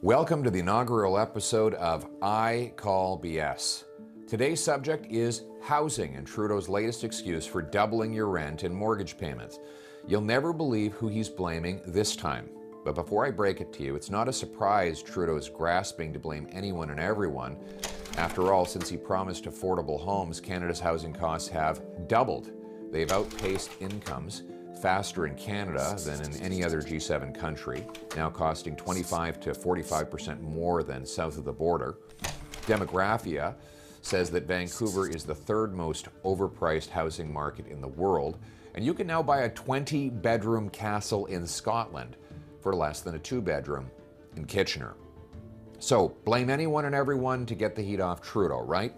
Welcome to the inaugural episode of I Call BS. Today's subject is housing and Trudeau's latest excuse for doubling your rent and mortgage payments. You'll never believe who he's blaming this time. But before I break it to you, it's not a surprise Trudeau is grasping to blame anyone and everyone. After all, since he promised affordable homes, Canada's housing costs have doubled. They've outpaced incomes faster in Canada than in any other G7 country, now costing 25 to 45% more than south of the border. Demographia says that Vancouver is the third most overpriced housing market in the world, and you can now buy a 20-bedroom castle in Scotland for less than a 2-bedroom in Kitchener. So blame anyone and everyone to get the heat off Trudeau, right?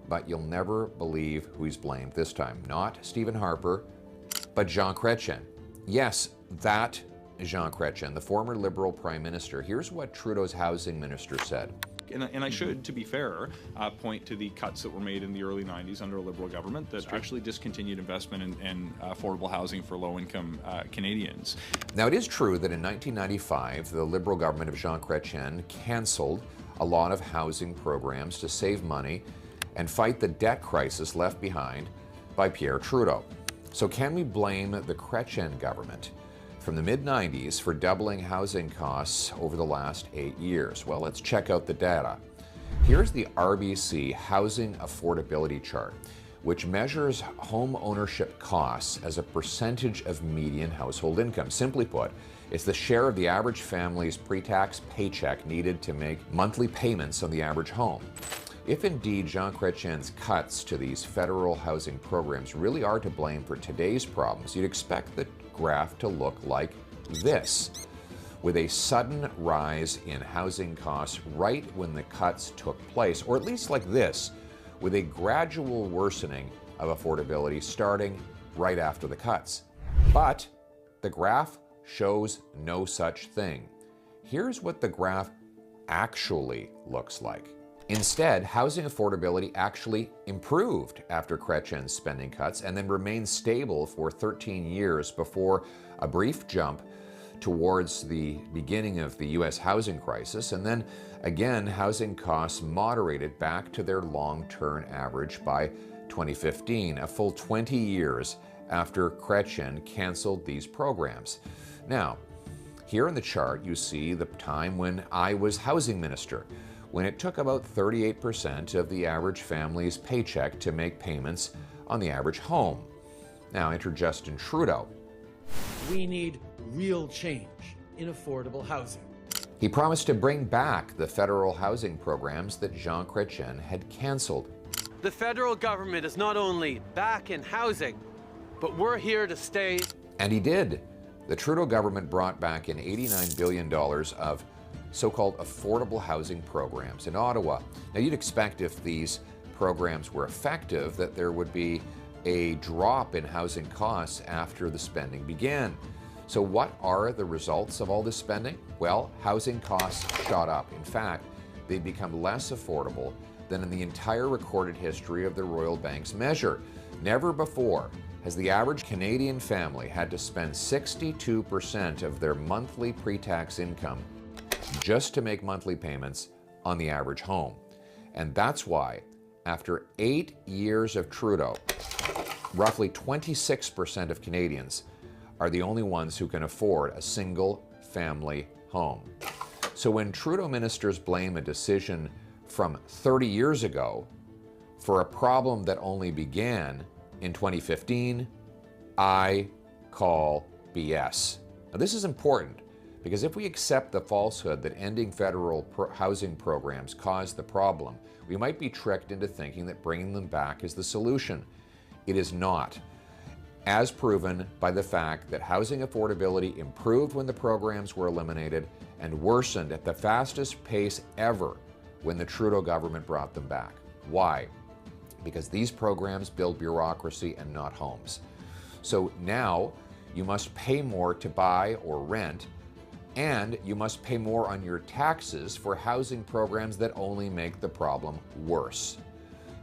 But you'll never believe who he's blamed this time. Not Stephen Harper, but Jean Chrétien. Yes, that Jean Chrétien, the former Liberal Prime Minister. Here's what Trudeau's housing minister said. And I should, to be fair, point to the cuts that were made in the early 90s under a Liberal government that actually discontinued investment in affordable housing for low-income Canadians. Now, it is true that in 1995, the Liberal government of Jean Chrétien canceled a lot of housing programs to save money and fight the debt crisis left behind by Pierre Trudeau. So can we blame the Chrétien government from the mid-90s for doubling housing costs over the last 8 years? Well, let's check out the data. Here's the RBC Housing Affordability Chart, which measures home ownership costs as a percentage of median household income. Simply put, it's the share of the average family's pre-tax paycheck needed to make monthly payments on the average home. If indeed Jean Chrétien's cuts to these federal housing programs really are to blame for today's problems, you'd expect the graph to look like this, with a sudden rise in housing costs right when the cuts took place, or at least like this, with a gradual worsening of affordability starting right after the cuts. But the graph shows no such thing. Here's what the graph actually looks like. Instead, housing affordability actually improved after Chrétien's spending cuts and then remained stable for 13 years before a brief jump towards the beginning of the U.S. housing crisis. And then again, housing costs moderated back to their long-term average by 2015, a full 20 years after Chrétien canceled these programs. Now, here in the chart, you see the time when I was housing minister, when it took about 38% of the average family's paycheck to make payments on the average home. Now enter Justin Trudeau. We need real change in affordable housing. He promised to bring back the federal housing programs that Jean Chrétien had canceled. The federal government is not only back in housing, but we're here to stay. And he did. The Trudeau government brought back in $89 billion of so-called affordable housing programs in Ottawa. Now, you'd expect if these programs were effective that there would be a drop in housing costs after the spending began. So what are the results of all this spending? Well, housing costs shot up. In fact, they've become less affordable than in the entire recorded history of the Royal Bank's measure. Never before has the average Canadian family had to spend 62% of their monthly pre-tax income just to make monthly payments on the average home. And that's why, after 8 years of Trudeau, roughly 26% of Canadians are the only ones who can afford a single-family home. So when Trudeau ministers blame a decision from 30 years ago for a problem that only began in 2015, I call BS. Now, this is important, because if we accept the falsehood that ending federal housing programs caused the problem, we might be tricked into thinking that bringing them back is the solution. It is not, as proven by the fact that housing affordability improved when the programs were eliminated and worsened at the fastest pace ever when the Trudeau government brought them back. Why? Because these programs build bureaucracy and not homes. So now you must pay more to buy or rent, and you must pay more on your taxes for housing programs that only make the problem worse.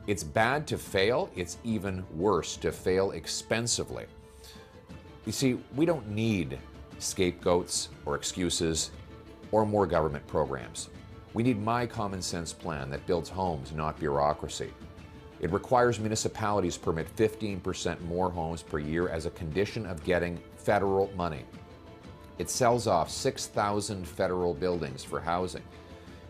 It's bad to fail. It's even worse to fail expensively. You see, we don't need scapegoats or excuses. or more government programs. We need my common sense plan that builds homes, not bureaucracy. It requires municipalities permit 15% more homes per year as a condition of getting federal money. It sells off 6,000 federal buildings for housing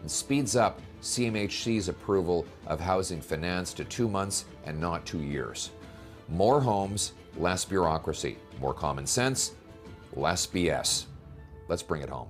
and speeds up CMHC's approval of housing finance to 2 months and not 2 years. More homes, less bureaucracy. More common sense, less BS. Let's bring it home.